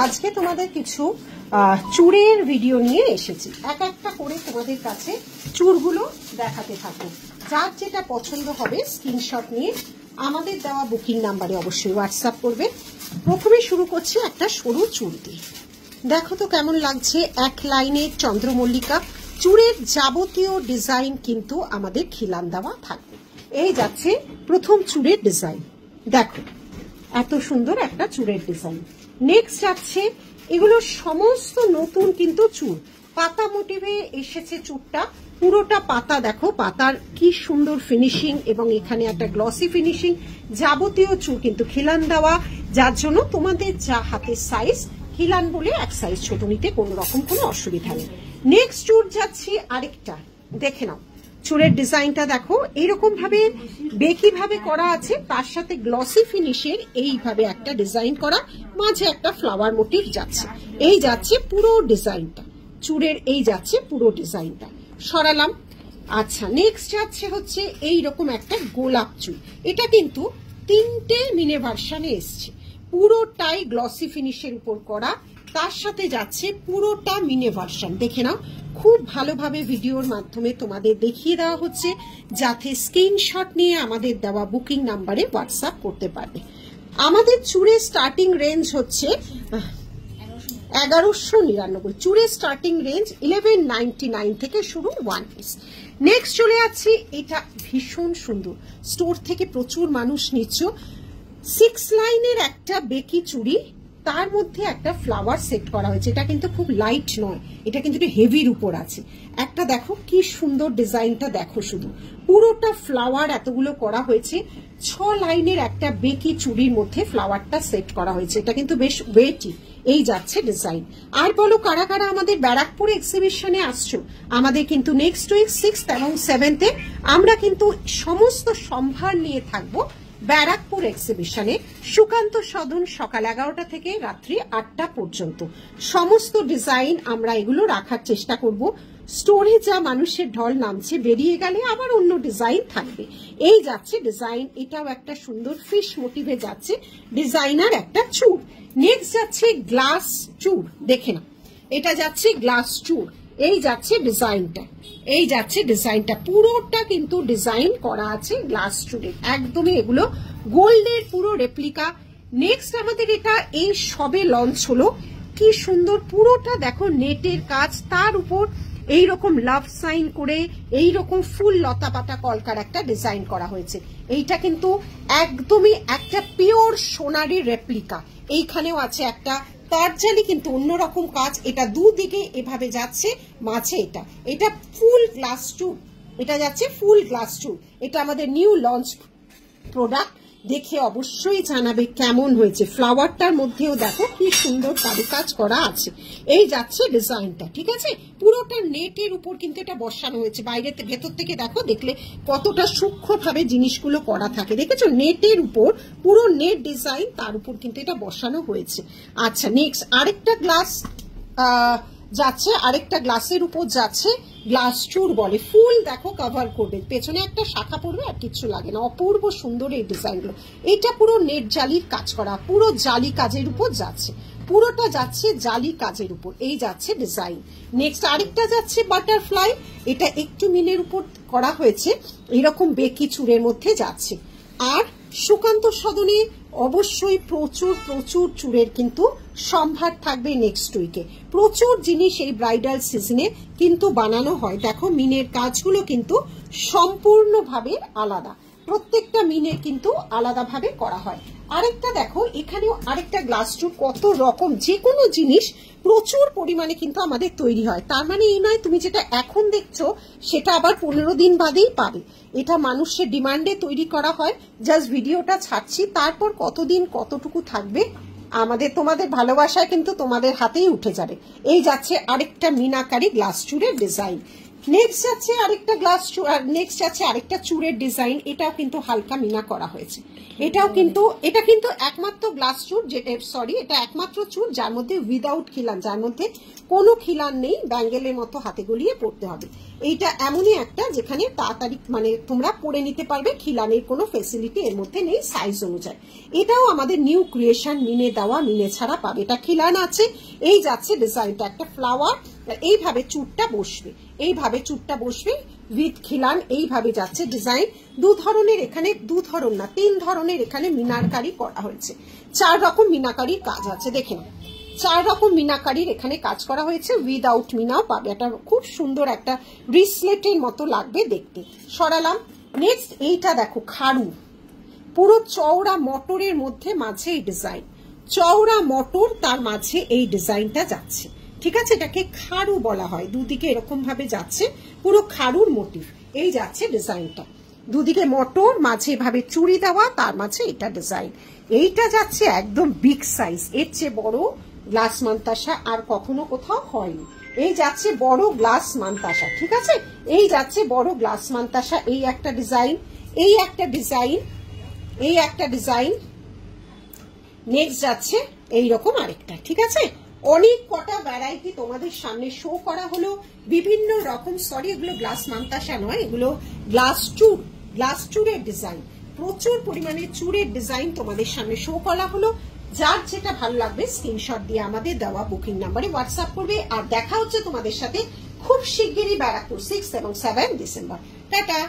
আজকে তোমাদের কিছু চুড়ের ভিডিও নিয়ে এসেছি। এক একটা করে তোমাদের কাছে চুড়গুলো দেখাতে থাকবো। যার যেটা পছন্দ হবে স্ক্রিনশট নিয়ে আমাদের দেওয়া বুকিং নাম্বারে অবশ্যই হোয়াটসঅ্যাপ করবে। প্রথমে শুরু করছি একটা সরু চুড় দিয়ে। দেখো তো কেমন লাগছে, এক লাইনের চন্দ্রমল্লিকা। চুড়ের যাবতীয় ডিজাইন কিন্তু আমাদের খিলান দেওয়া থাকবে। এই যাচ্ছে প্রথম চুড়ের ডিজাইন, দেখো এত সুন্দর একটা চুড়ের ডিজাইন। নেক্সট যাচ্ছে, এগুলো সমস্ত নতুন কিন্তু চুড়, পাতা মোটিভে এসেছে চুড়টা, পুরোটা পাতা। দেখো পাতার কি সুন্দর ফিনিশিং এবং এখানে একটা গ্লসি ফিনিশিং। যাবতীয় চুড় কিন্তু খিলান দেওয়া, যার জন্য তোমাদের যা হাতের সাইজ, খিলান বলে এক সাইজ ছোট নিতে কোনো রকম কোনো অসুবিধা নেই। নেক্সট চুড় যাচ্ছে আরেকটা, দেখে নাও চুড়ের ডিজাইনটা দেখো, এইরকম ভাবে বেকি ভাবে করা আছে, তার সাথে গ্লসি ফিনিশের এইভাবে একটা ডিজাইন করা, মাঝে একটা ফ্লাওয়ার মোটিভ যাচ্ছে। এই যাচ্ছে পুরো ডিজাইনটা চুড়ের, এই যাচ্ছে পুরো ডিজাইনটা। সরালাম। আচ্ছা, নেক্সট যাচ্ছে হচ্ছে এইরকম একটা গোলাপ চুড়। এটা কিন্তু তিনটে মিনে ভার্সনে এসছে, পুরোটাই গ্লসি ফিনিশের উপর করা, তার সাথে যাচ্ছে পুরোটা মিনে ভার্সন। দেখে নাও, খুব ভালোভাবে ভিডিওর মাধ্যমে তোমাদের দেখিয়ে দেওয়া হচ্ছে, যাতে স্ক্রিনশট নিয়ে আমাদের দেওয়া বুকিং নাম্বারে হোয়াটসঅ্যাপ করতে পারবে। আমাদের চুড়ের স্টার্টিং রেঞ্জ হচ্ছে 1199। চুড়ের স্টার্টিং রেঞ্জ 1199 থেকে শুরু, ওয়ান পিস। নেক্সট চলে যাচ্ছি, এটা ভীষণ সুন্দর, স্টোর থেকে প্রচুর মানুষ নিচ্ছ। 6 লাইনের একটা বেকি চুড়ি, তার মধ্যে একটা ফ্লাওয়ার সেট করা হয়েছে। এটা কিন্তু খুব লাইট নয়, এটা কিন্তু একটু হেভির উপর আছে। একটা দেখো কি সুন্দর ডিজাইনটা, দেখো শুধু পুরোটা ফ্লাওয়ার এতগুলো করা হয়েছে। 6 লাইনের একটা বেকি চুড়ির মধ্যে ফ্লাওয়ারটা সেট করা হয়েছে। এটা কিন্তু বেশ ওয়েটি। এই যাচ্ছে ডিজাইন। আর বলো কারা কারা আমাদের ব্যারাকপুর এক্সিবিশনে আসছো? আমাদের কিন্তু নেক্সট উইক 6th এবং 7th আমরা কিন্তু সমস্ত সম্ভার নিয়ে থাকবো ব্যারাকপুর এক্সিবিশনে, সুকান্ত সদন, সকাল 11টা থেকে রাত্রি 8টা পর্যন্ত। সমস্ত ডিজাইন আমরা এগুলো রাখার চেষ্টা করব। স্টোরে যা মানুষের ঢল নামছে, বেরিয়ে গেলে আবার অন্য ডিজাইন থাকবে। এই যাচ্ছে ডিজাইন, এটাও একটা সুন্দর ফিশ মোটিভে যাচ্ছে ডিজাইনার একটা চুড়। নেক্সট যাচ্ছে গ্লাস চুড়, দেখে না, এটা যাচ্ছে গ্লাস চুড়। এই যাচ্ছে ডিজাইনটা, এই যাচ্ছে ডিজাইনটা, পুরোটা কিন্তু ডিজাইন করা আছে গ্লাস চুড়ের, একদমই এগুলো গোল্ডের পুরো রেপ্লিকা। নেক্সট আমাদের এটা এই সবে লঞ্চ হলো, কি সুন্দর পুরোটা দেখো নেটের কাজ, তার উপর এইরকম লাভ সাইন করে এইরকম ফুল লতা পাতা কলকার একটা ডিজাইন করা হয়েছে। এইটা কিন্তু একদমই একটা পিওর সোনারি রেপ্লিকা। এইখানেও আছে একটা তারজালি, কিন্তু অন্যরকম কাজ। এটা দুদিকে এভাবে যাচ্ছে, মাঝে এটা ফুল গ্লাস চুড়, এটা যাচ্ছে ফুল গ্লাস চুড়। এটা আমাদের নিউ লঞ্চ প্রোডাক্ট, দেখে অবশ্যই জানাবে কেমন হয়েছে। ফ্লাওয়ারটার মধ্যেও দেখো কি সুন্দর কারুকাজ করা আছে। এই যাচ্ছে ডিজাইনটা, ঠিক আছে, পুরোটা নেটের উপর কিন্তু এটা বসানো হয়েছে। বাইরে ভেতর থেকে দেখো, দেখলে কতটা সূক্ষ্মভাবে জিনিসগুলো করা থাকে, দেখেছো, নেটের উপর পুরো নেট ডিজাইন, তার উপর কিন্তু এটা বসানো হয়েছে। আচ্ছা, নেক্সট আরেকটা গ্লাস যাচ্ছে, আরেকটা গ্লাসের উপর যাচ্ছে, গ্লাস চুড় বলে, ফুল দেখো কভার করবে, পেছনে একটা শাখা পড়বে, আর কিছু লাগে না। অপূর্ব সুন্দর এই ডিজাইনগুলো। এটা পুরো নেট জালির কাজ করা, পুরো জালি কাজের উপর যাচ্ছে, পুরোটা যাচ্ছে জালি কাজের উপর। এই যাচ্ছে ডিজাইন। নেক্সট আরেকটা যাচ্ছে বাটারফ্লাই, এটা একটু মিনের উপর করা হয়েছে, এরকম বেকি চুড়ের মধ্যে যাচ্ছে। আর সুকান্ত সদনে অবশ্যই প্রচুর প্রচুর চুড়ের কিন্তু সম্ভার থাকবে নেক্সট উইকে। প্রচুর জিনিস এই ব্রাইডাল সিজনে কিন্তু বানানো হয়। দেখো মিনের কাজগুলো কিন্তু সম্পূর্ণভাবে আলাদা, প্রত্যেকটা মিনের কিন্তু আলাদাভাবে করা হয়। আরেকটা দেখো, এখানেও আরেকটা গ্লাস চুড়, কত রকম, যে কোনো জিনিস প্রচুর পরিমাণে কিন্তু আমাদের তৈরি হয়। তার মানে এই নয় তুমি যেটা এখন দেখছো সেটা আবার 15 দিন বাদেই পাবে। এটা মানুষের ডিমান্ডে তৈরি করা হয়। জাস্ট ভিডিওটা ছাড়ছি, তারপর কতদিন কতটুকু থাকবে আমাদের তোমাদের ভালোবাসায় কিন্তু তোমাদের হাতেই উঠে যাবে। এই যাচ্ছে আরেকটা মিনাকারি গ্লাস চুড়ের ডিজাইন। নেক্সট যাচ্ছে আরেকটা গ্লাস চুড়, আর নেক্সট যাচ্ছে আরেকটা চুড়ের ডিজাইন, এটাও কিন্তু হালকা মিনা করা হয়েছে। এটা কিন্তু একমাত্র গ্লাস চুর, সরি এটা একমাত্র চুর যার মধ্যে উইদাউট খিলান, যার মধ্যে কোনো খিলান নেই, ব্যাঙ্গেলের মতো হাতে গলিয়ে পড়তে হবে। এইটা এমনই একটা যেখানে তাড়াতাড়ি মানে তোমরা পরে নিতে পারবে, খিলানের কোনো ফেসিলিটি এর মধ্যে নেই সাইজ অনুযায়ী। এটাও আমাদের নিউ ক্রিয়েশন, মিনে দেওয়া, মিনে ছাড়া পাবে। এটা খিলান আছে, এই যাচ্ছে ডিজাইনটা একটা ফ্লাওয়ার, এইভাবে চুরটা বসবে, এইভাবে চুরটা বসবে উইথ খিলান, এইভাবে যাচ্ছে ডিজাইন। দু ধরনের এখানে, দু ধরন না 3 ধরনের এখানে মিনারকারি করা হয়েছে, 4 রকম মিনাকারির কাজ আছে। দেখে নাও 4 রকম মিনাকারির এখানে কাজ করা হয়েছে, উইদাউট মিনাও পাবে। এটা খুব সুন্দর একটা রিসলেটের মতো লাগবে দেখতে। সরালাম। নেক্সট এইটা দেখো খাড়ু, পুরো চওড়া মটরের মধ্যে মাঝে এই ডিজাইন, চওড়া মটর তার মাঝে এই ডিজাইনটা যাচ্ছে, ঠিক আছে। এটাকে খাড়ু বলা হয়, দুদিকে এরকম ভাবে যাচ্ছে, পুরো খাড়ুর মোটিভ, এই যাচ্ছে ডিজাইনটা, দুদিকে মটর, মাঝে এভাবে চুড়ি দেওয়া, তার মাঝে এটা ডিজাইন। এইটা যাচ্ছে একদম বিগ সাইজ, এর চেয়ে বড় গ্লাস মান্তাসা আর কখনো কোথাও হয়নি। এই যাচ্ছে বড় গ্লাস মান্তাসা, ঠিক আছে, এই যাচ্ছে বড় গ্লাস মান্তাসা। এই একটা ডিজাইন, এই একটা ডিজাইন, এই একটা ডিজাইন, নেক্সট যাচ্ছে এইরকম আরেকটা, ঠিক আছে। অনেক কটা ভ্যারাইটি তোমাদের সামনে শো করা হলো, বিভিন্ন রকম, সরি এগুলো গ্লাস মান্তাসা নয়, এগুলো গ্লাস চুর, গ্লাস চুরের ডিজাইন, প্রচুর পরিমাণে চুরের ডিজাইন তোমাদের সামনে শো করা হলো। যার যেটা ভালো লাগবে স্ক্রিনশট দিয়ে আমাদের দেওয়া বুকিং নাম্বারে হোয়াটসঅ্যাপ করবে। আর দেখা হচ্ছে তোমাদের সাথে খুব শিগগিরই ব্যারাকপুর 6 এবং 7 ডিসেম্বর। টাটা।